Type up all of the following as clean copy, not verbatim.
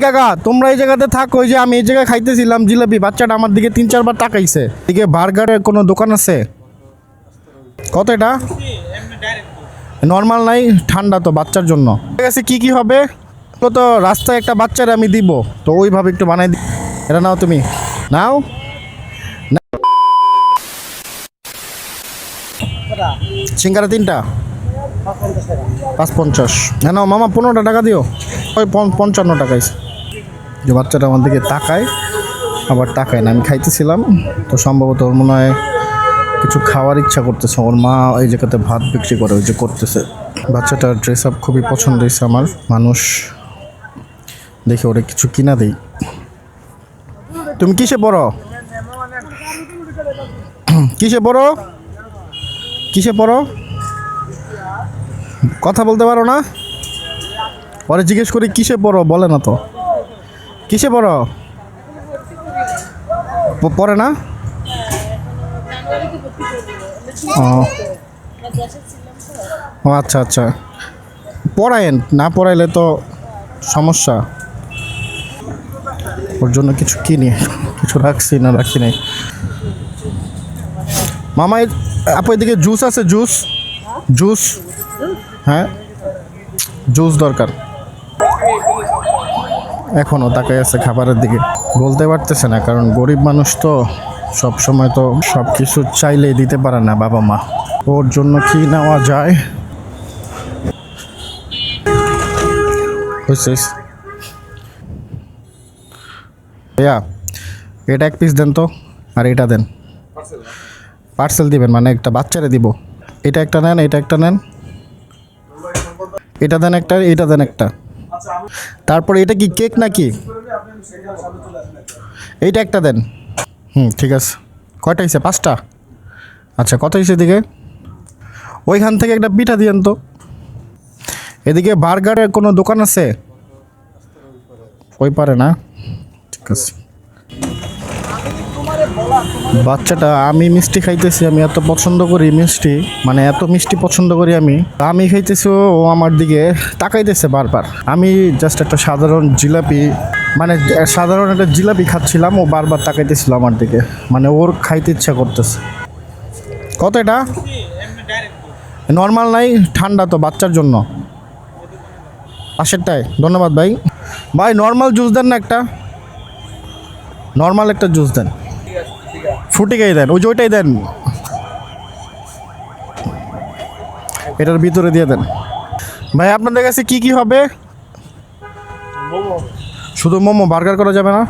কাকা তোমরা এই জায়গাতে থাকো, ওই যে আমি এই জায়গায় খাইতেছিলাম জিলাপি, বাচ্চাটা আমার দিকে 3-4 বার তাকাইছে। এদিকে বার্গারের কোনো দোকান আছে? কত এটা? নর্মাল নাই, ঠান্ডা তো বাচ্চার জন্য। ঠিক আছে, কি কি হবে? তো রাস্তায় একটা বাচ্চারে আমি দিব, তো ওইভাবে একটু বানাই দিই। এটা নাও, তুমি নাও। সিঙ্গারা 3টা 5.50। না মামা 15টা টাকা দিও। ওই 55 টাকাইছে। যে বাচ্চাটা আমার দিকে তাকায়, আবার তাকায় না। আমি খাইতেছিলাম তো সম্ভবত ওর মনে হয় কিছু খাওয়ার ইচ্ছা করতেছে। ওর মা এই জায়গাতে ভাত বিক্রি করে, ওই যে করতেছে। বাচ্চাটার ড্রেস আপ খুবই পছন্দ হয়েছে আমার। মানুষ দেখে ওরে কিছু কিনা দেই। তুমি কিসে পড়ো? কিসে পড়ো? কিসে পড়ো? কথা বলতে পারো না? পরে জিজ্ঞেস করি কিসে পড়ো, বলে না তো। কিসে পড়ো? পড়ে না? ও আচ্ছা আচ্ছা, পড়ায়েন না, পড়াইলে তো সমস্যা। ওর জন্য কিছু কিনি, কিছু রাখছি না রাখি নাই। মামা আপু এদিকে জুস আছে? জুস জুস হ্যাঁ, জুস দরকার। এখনও তাকাই আছে খাবারের দিকে, বলতে পারতেছে না, কারণ গরিব মানুষ তো সব সময় তো সব কিছু চাইলেই দিতে পারে না বাবা মা। ওর জন্য কি নেওয়া যায়? ভাইয়া এটা 1 পিস দেন তো, আর এটা দেন। পার্সেল দিবেন মানে একটা বাচ্চারে দিব। এটা একটা নেন, এটা একটা নেন, এটা দেন একটা, এটা দেন একটা। তারপরে এটা কি কেক নাকি? এইটা একটা দেন। ঠিক আছে। কয়টা হয়েছে? 5টা। আচ্ছা, কত হয়েছে এদিকে? ওইখান থেকে একটা পিঠা দিয়েন তো। এদিকে বার্গারের কোনো দোকান আছে? ওই পারে না? ঠিক আছে। বাচ্চাটা, আমি মিষ্টি খাইতেছি, আমি এত পছন্দ করি মিষ্টি, মানে এত মিষ্টি পছন্দ করি আমি খাইতেছি, ও আমার দিকে তাকাইতেছে বারবার। আমি জাস্ট একটা সাধারণ জিলাপি, মানে সাধারণ একটা জিলাপি খাচ্ছিলাম, ও বারবার তাকাইতেছিল আমার দিকে, মানে ওর খাইতে ইচ্ছা করতেছে। কত এটা? নর্মাল নাই, ঠান্ডা তো বাচ্চার জন্য। পাশেরটায়। ধন্যবাদ ভাই। ভাই নর্মাল জুস দেন না একটা, নর্মাল একটা জুস দেন। ফ্রুটিকাই দেন, ওইটাই দেন, এটার ভিতরে দিয়ে দেন। ভাই আপনাদের কাছে কি কি হবে? শুধু মোমো, বার্গার করা যাবে না?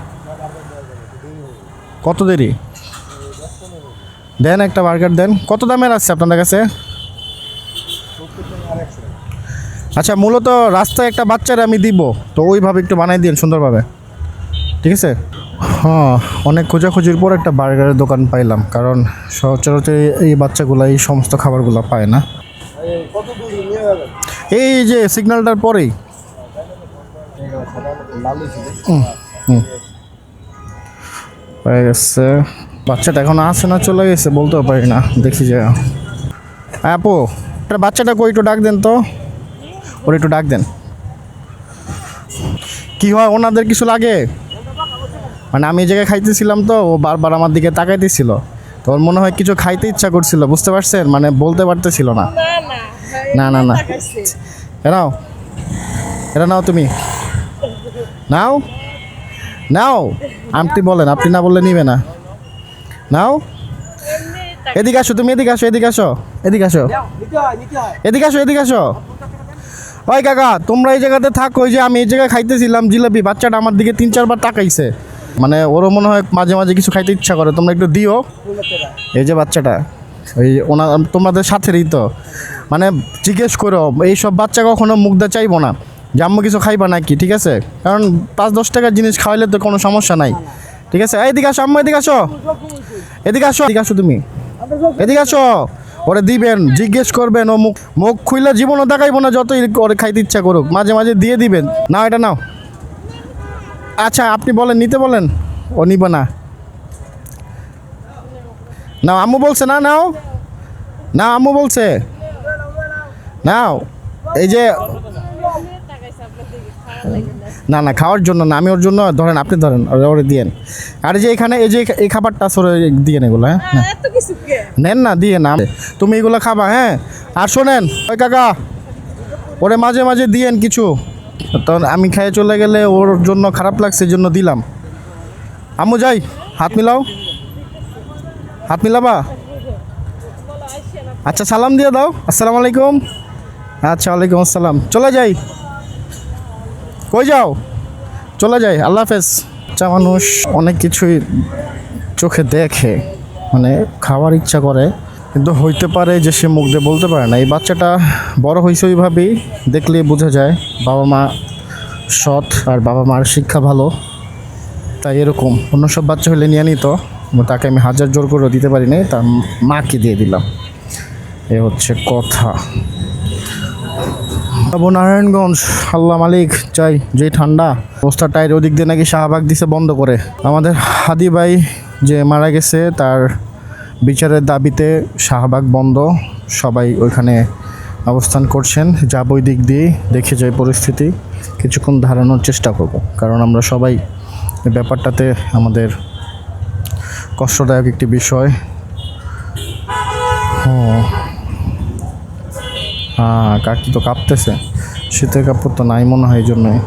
কত দেরি? দেন একটা বার্গার দেন। কত দামের আছে আপনাদের কাছে? আচ্ছা, মূলত রাস্তায় একটা বাচ্চারে আমি দিব, তো ওইভাবে একটু বানাই দিন সুন্দরভাবে, ঠিক আছে? হ্যাঁ, অনেক খোঁজাখুঁজির পর একটা বার্গারের দোকান পাইলাম, কারণ সচরাচর এই বাচ্চাগুলো এই সমস্ত খাবারগুলো পায় না। এই যে সিগন্যালটার পরেই। হয়ে গেছে। বাচ্চাটা এখন আসে না চলে গেছে বলতেও পারি না, দেখি যে। আপু বাচ্চাটা কই, একটু ডাক দেন তো, ওর একটু ডাক দেন। কি হয়, ওনাদের কিছু লাগে? মানে আমি এই জায়গায় খাইতেছিলাম তো, ও বারবার আমার দিকে তাকাইতেছিল, তো ওর মনে হয় কিছু খাইতে ইচ্ছা করছিল, বুঝতে পারছেন? মানে বলতে পারতেছিল না। না না না, নাও, এটা নাও, তুমি নাও নাও। আপনি বলেন, আপনি না বললে নিবে না। নাও, এদিকে আসো, তুমি এদিকে আসো, এদিকে আসো, এদিকে আসো, এদিকে আসো, এদিকে আসো। ওই কাকা তোমরা এই জায়গাতে থাকো, ওই যে আমি এই জায়গায় খাইতেছিলাম জিলাপি, বাচ্চাটা আমার দিকে 3-4 বার তাকাইছে, মানে ওরও মনে হয় মাঝে মাঝে কিছু খাইতে ইচ্ছা করে, তোমরা একটু দিও। এই যে বাচ্চাটা, ওই তোমাদের সাথেরই তো, মানে জিজ্ঞেস করো, এইসব বাচ্চা কখনো মুগ্ধা চাইবো না যে আম্মু কিছু খাইবা নাকি, ঠিক আছে? কারণ 5-10 টাকার জিনিস খাওয়াইলে তো কোনো সমস্যা নাই, ঠিক আছে? এদিকে আসো আম্মু, এদিকে আসো, এদিকে আসো, এদিকে আসো, তুমি এদিকে আসো। ওরে দিবেন, জিজ্ঞেস করবেন, ও মুখ মুখ খুইলে জীবনও দেখাইবো না, যতই ওরে খাইতে ইচ্ছা করুক, মাঝে মাঝে দিয়ে দিবেন। নাও, এটা নাও। আচ্ছা আপনি বলেন, নিতে বলেন, ও নিব না। নাও, আম্মু বলছে না, নাও নাও, আম্মু বলছে নাও। এই যে না না খাওয়ার জন্য না, আমি ওর জন্য ধরেন, আপনি ধরেন ওরে দিয়েন। আর যে এখানে এই যে এই খাবারটা সরে দিয়ে এগুলো, হ্যাঁ না। এত কিছু কে? নেন না, দিয়ে না, তুমি এগুলো খাবা, হ্যাঁ। আর শোনেন ওই কাকা, ওরে মাঝে মাঝে দিয়েন কিছু, তখন আমি খেয়ে চলে গেলে ওর জন্য খারাপ লাগছে, এই জন্য দিলাম। আম্মু যাই, হাত মিলাও, হাত মিলাবা। আচ্ছা সালাম দিয়ে দাও, আসসালামু আলাইকুম। আচ্ছা ওয়ালাইকুম আসসালাম, চলে যাই। কই যাও? চলে যাই, আল্লাহ হাফেজ। বাচ্চা মানুষ অনেক কিছুই চোখে দেখে, মানে খাওয়ার ইচ্ছা করে, কিন্তু হইতে পারে যে সে মুখ দিয়ে বলতে পারে না। এই বাচ্চাটা বড় হয়েছে ওইভাবেই, দেখলে বোঝা যায় বাবা মা সৎ আর বাবা মার শিক্ষা ভালো, তাই এরকম। অন্য সব বাচ্চা হলে নিয়ে নিত, তাকে আমি হাজার জোর করে দিতে পারি নাই, তার মাকে দিয়ে দিলাম, এ হচ্ছে কথা। যাবো নারায়ণগঞ্জ, আল্লাহ মালিক চাই। যে ঠান্ডা অবস্থা, টাইর ওদিক দিয়ে নাকি শাহবাগ দিছে বন্ধ করে। আমাদের হাদি ভাই যে মারা গেছে তার বিচারের দাবিতে শাহবাগ বন্ধ, সবাই ওইখানে অবস্থান করছেন। যাব ওই দিক দিয়ে, দেখে যাই পরিস্থিতি, কিছুক্ষণ ধারানোর চেষ্টা করব, কারণ আমরা সবাই এই ব্যাপারটাতে আমাদের কষ্টদায়ক একটি বিষয়। হ্যাঁ কাকি তো কাঁপতেছে, শীতের কাপড় তো নাই মনে হয়, এই জন্যই।